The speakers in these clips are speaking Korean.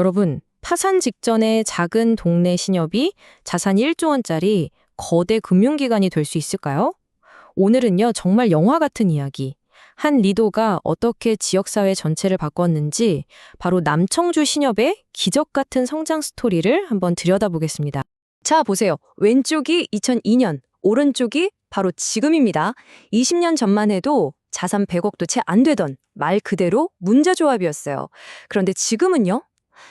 여러분, 파산 직전에 작은 동네 신협이 자산 1조 원짜리 거대 금융기관이 될 수 있을까요? 오늘은요, 정말 영화 같은 이야기. 한 리더가 어떻게 지역사회 전체를 바꿨는지 바로 남청주 신협의 기적 같은 성장 스토리를 한번 들여다보겠습니다. 자, 보세요. 왼쪽이 2002년, 오른쪽이 바로 지금입니다. 20년 전만 해도 자산 100억도 채 안 되던 말 그대로 문제조합이었어요. 그런데 지금은요?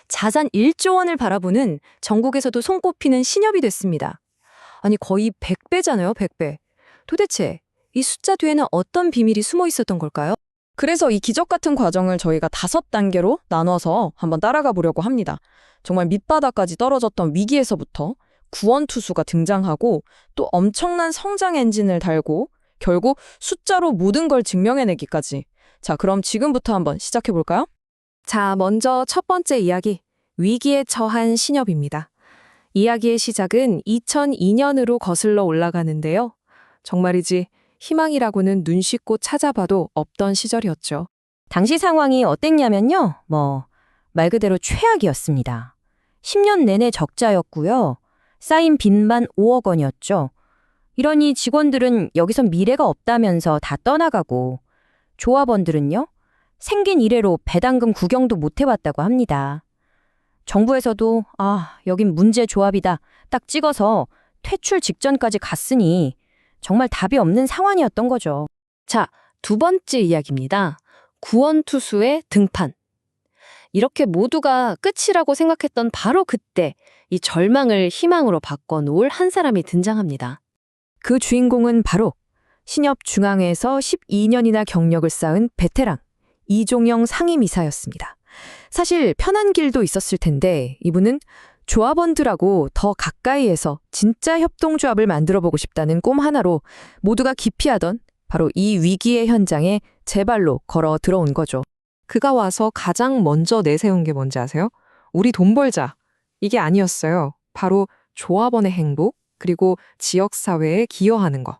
자산 1조 원을 바라보는 전국에서도 손꼽히는 신협이 됐습니다. 아니 거의 100배잖아요, 100배. 도대체 이 숫자 뒤에는 어떤 비밀이 숨어 있었던 걸까요? 그래서 이 기적 같은 과정을 저희가 5단계로 나눠서 한번 따라가 보려고 합니다. 정말 밑바닥까지 떨어졌던 위기에서부터 구원투수가 등장하고 또 엄청난 성장 엔진을 달고 결국 숫자로 모든 걸 증명해내기까지. 자, 그럼 지금부터 한번 시작해 볼까요? 자, 먼저 첫 번째 이야기, 위기에 처한 신협입니다. 이야기의 시작은 2002년으로 거슬러 올라가는데요. 정말이지 희망이라고는 눈 씻고 찾아봐도 없던 시절이었죠. 당시 상황이 어땠냐면요. 말 그대로 최악이었습니다. 10년 내내 적자였고요. 쌓인 빚만 5억 원이었죠. 이러니 직원들은 여기선 미래가 없다면서 다 떠나가고 조합원들은요. 생긴 이래로 배당금 구경도 못 해봤다고 합니다. 정부에서도 여긴 문제 조합이다 딱 찍어서 퇴출 직전까지 갔으니 정말 답이 없는 상황이었던 거죠. 자, 두 번째 이야기입니다. 구원투수의 등판. 이렇게 모두가 끝이라고 생각했던 바로 그때 이 절망을 희망으로 바꿔놓을 한 사람이 등장합니다. 그 주인공은 바로 신협 중앙회에서 12년이나 경력을 쌓은 베테랑 이종영 상임이사였습니다. 사실 편한 길도 있었을 텐데 이분은 조합원들하고 더 가까이에서 진짜 협동조합을 만들어보고 싶다는 꿈 하나로 모두가 기피하던 바로 이 위기의 현장에 제 발로 걸어 들어온 거죠. 그가 와서 가장 먼저 내세운 게 뭔지 아세요? 우리 돈 벌자. 이게 아니었어요. 바로 조합원의 행복, 그리고 지역사회에 기여하는 거.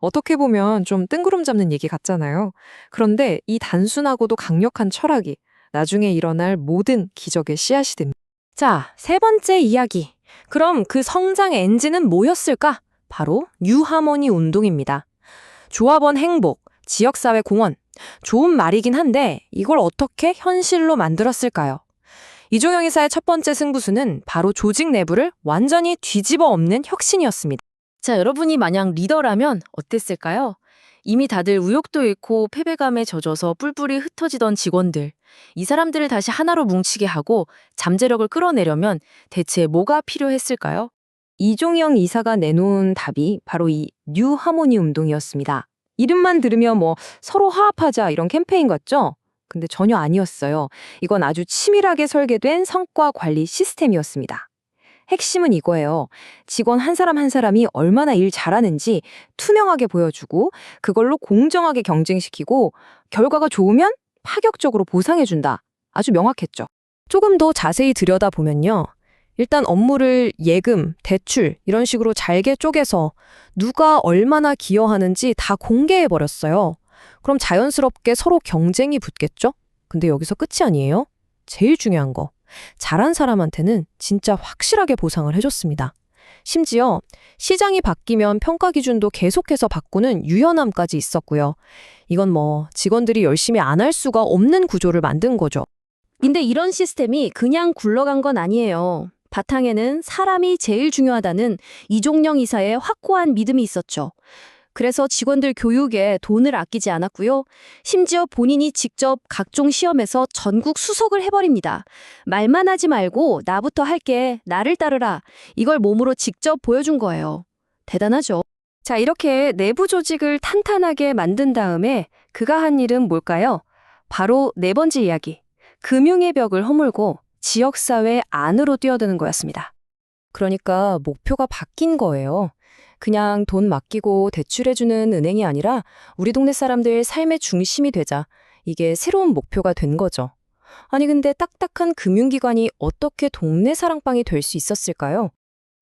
어떻게 보면 좀 뜬구름 잡는 얘기 같잖아요. 그런데 이 단순하고도 강력한 철학이 나중에 일어날 모든 기적의 씨앗이 됩니다. 자, 세 번째 이야기. 그럼 그 성장 엔진은 뭐였을까? 바로 뉴하모니 운동입니다. 조합원 행복, 지역사회 공헌. 좋은 말이긴 한데 이걸 어떻게 현실로 만들었을까요? 이종영 이사의 첫 번째 승부수는 바로 조직 내부를 완전히 뒤집어 엎는 혁신이었습니다. 자, 여러분이 만약 리더라면 어땠을까요? 이미 다들 의욕도 잃고 패배감에 젖어서 뿔뿔이 흩어지던 직원들. 이 사람들을 다시 하나로 뭉치게 하고 잠재력을 끌어내려면 대체 뭐가 필요했을까요? 이종영 이사가 내놓은 답이 바로 이 뉴 하모니 운동이었습니다. 이름만 들으면 서로 화합하자 이런 캠페인 같죠? 근데 전혀 아니었어요. 이건 아주 치밀하게 설계된 성과 관리 시스템이었습니다. 핵심은 이거예요. 직원 한 사람 한 사람이 얼마나 일 잘하는지 투명하게 보여주고 그걸로 공정하게 경쟁시키고 결과가 좋으면 파격적으로 보상해준다. 아주 명확했죠. 조금 더 자세히 들여다보면요. 일단 업무를 예금, 대출 이런 식으로 잘게 쪼개서 누가 얼마나 기여하는지 다 공개해버렸어요. 그럼 자연스럽게 서로 경쟁이 붙겠죠? 근데 여기서 끝이 아니에요. 제일 중요한 거. 잘한 사람한테는 진짜 확실하게 보상을 해줬습니다. 심지어 시장이 바뀌면 평가 기준도 계속해서 바꾸는 유연함까지 있었고요. 이건 직원들이 열심히 안 할 수가 없는 구조를 만든 거죠. 근데 이런 시스템이 그냥 굴러간 건 아니에요. 바탕에는 사람이 제일 중요하다는 이종영 이사의 확고한 믿음이 있었죠. 그래서 직원들 교육에 돈을 아끼지 않았고요. 심지어 본인이 직접 각종 시험에서 전국 수석을 해버립니다. 말만 하지 말고 나부터 할게, 나를 따르라. 이걸 몸으로 직접 보여준 거예요. 대단하죠. 자, 이렇게 내부 조직을 탄탄하게 만든 다음에 그가 한 일은 뭘까요? 바로 네 번째 이야기. 금융의 벽을 허물고 지역사회 안으로 뛰어드는 거였습니다. 그러니까 목표가 바뀐 거예요. 그냥 돈 맡기고 대출해주는 은행이 아니라 우리 동네 사람들 삶의 중심이 되자. 이게 새로운 목표가 된 거죠. 아니 근데 딱딱한 금융기관이 어떻게 동네 사랑방이 될 수 있었을까요?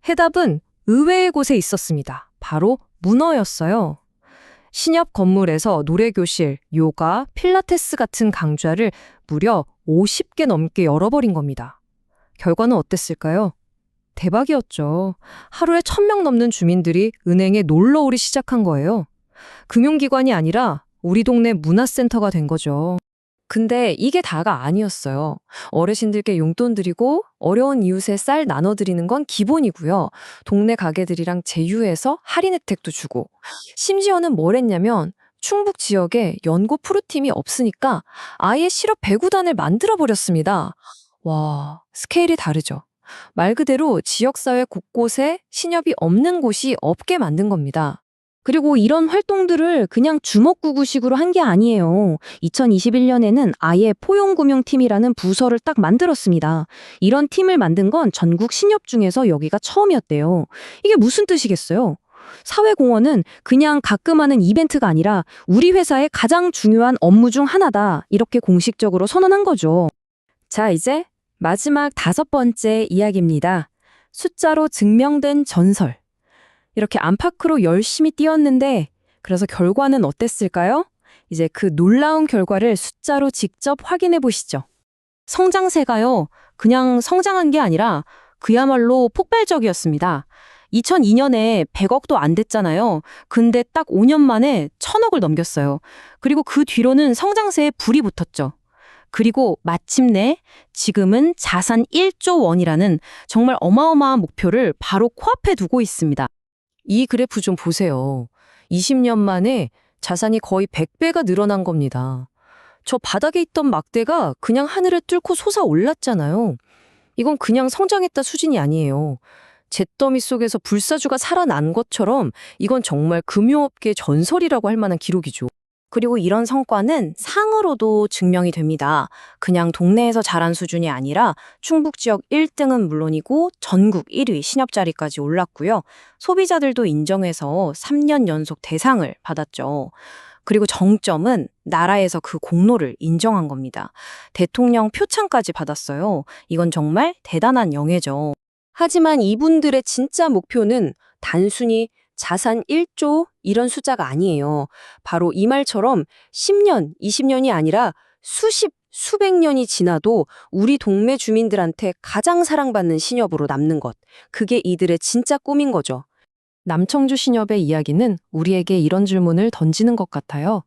해답은 의외의 곳에 있었습니다. 바로 문어였어요. 신협 건물에서 노래교실, 요가, 필라테스 같은 강좌를 무려 50개 넘게 열어버린 겁니다. 결과는 어땠을까요? 대박이었죠. 하루에 1,000명 넘는 주민들이 은행에 놀러 오기 시작한 거예요. 금융기관이 아니라 우리 동네 문화센터가 된 거죠. 근데 이게 다가 아니었어요. 어르신들께 용돈 드리고 어려운 이웃에 쌀 나눠드리는 건 기본이고요. 동네 가게들이랑 제휴해서 할인 혜택도 주고. 심지어는 뭘 했냐면 충북 지역에 연고 프로팀이 없으니까 아예 실업 배구단을 만들어버렸습니다. 와, 스케일이 다르죠. 말 그대로 지역사회 곳곳에 신협이 없는 곳이 없게 만든 겁니다. 그리고 이런 활동들을 그냥 주먹구구식으로 한 게 아니에요. 2021년에는 아예 포용금융팀이라는 부서를 딱 만들었습니다. 이런 팀을 만든 건 전국 신협 중에서 여기가 처음이었대요. 이게 무슨 뜻이겠어요? 사회공헌은 그냥 가끔 하는 이벤트가 아니라 우리 회사의 가장 중요한 업무 중 하나다. 이렇게 공식적으로 선언한 거죠. 자, 이제 마지막 5번째 이야기입니다. 숫자로 증명된 전설. 이렇게 안팎으로 열심히 뛰었는데 그래서 결과는 어땠을까요? 이제 그 놀라운 결과를 숫자로 직접 확인해 보시죠. 성장세가요, 그냥 성장한 게 아니라 그야말로 폭발적이었습니다. 2002년에 100억도 안 됐잖아요. 근데 딱 5년 만에 1,000억을 넘겼어요. 그리고 그 뒤로는 성장세에 불이 붙었죠. 그리고 마침내 지금은 자산 1조 원이라는 정말 어마어마한 목표를 바로 코앞에 두고 있습니다. 이 그래프 좀 보세요. 20년 만에 자산이 거의 100배가 늘어난 겁니다. 저 바닥에 있던 막대가 그냥 하늘을 뚫고 솟아올랐잖아요. 이건 그냥 성장했다 수준이 아니에요. 잿더미 속에서 불사주가 살아난 것처럼 이건 정말 금융업계 전설이라고 할 만한 기록이죠. 그리고 이런 성과는 상으로도 증명이 됩니다. 그냥 동네에서 자란 수준이 아니라 충북 지역 1등은 물론이고 전국 1위 신협 자리까지 올랐고요. 소비자들도 인정해서 3년 연속 대상을 받았죠. 그리고 정점은 나라에서 그 공로를 인정한 겁니다. 대통령 표창까지 받았어요. 이건 정말 대단한 영예죠. 하지만 이분들의 진짜 목표는 단순히 자산 1조 이런 숫자가 아니에요. 바로 이 말처럼 10년, 20년이 아니라 수십, 수백 년이 지나도 우리 동네 주민들한테 가장 사랑받는 신협으로 남는 것. 그게 이들의 진짜 꿈인 거죠. 남청주 신협의 이야기는 우리에게 이런 질문을 던지는 것 같아요.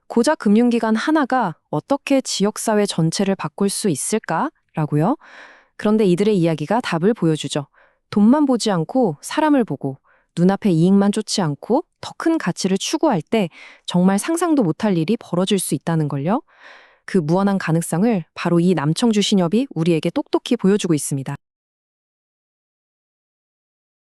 고작 금융기관 하나가 어떻게 지역사회 전체를 바꿀 수 있을까라고요? 그런데 이들의 이야기가 답을 보여주죠. 돈만 보지 않고 사람을 보고 눈앞의 이익만 쫓지 않고 더 큰 가치를 추구할 때 정말 상상도 못할 일이 벌어질 수 있다는 걸요. 그 무한한 가능성을 바로 이 남청주 신협이 우리에게 똑똑히 보여주고 있습니다.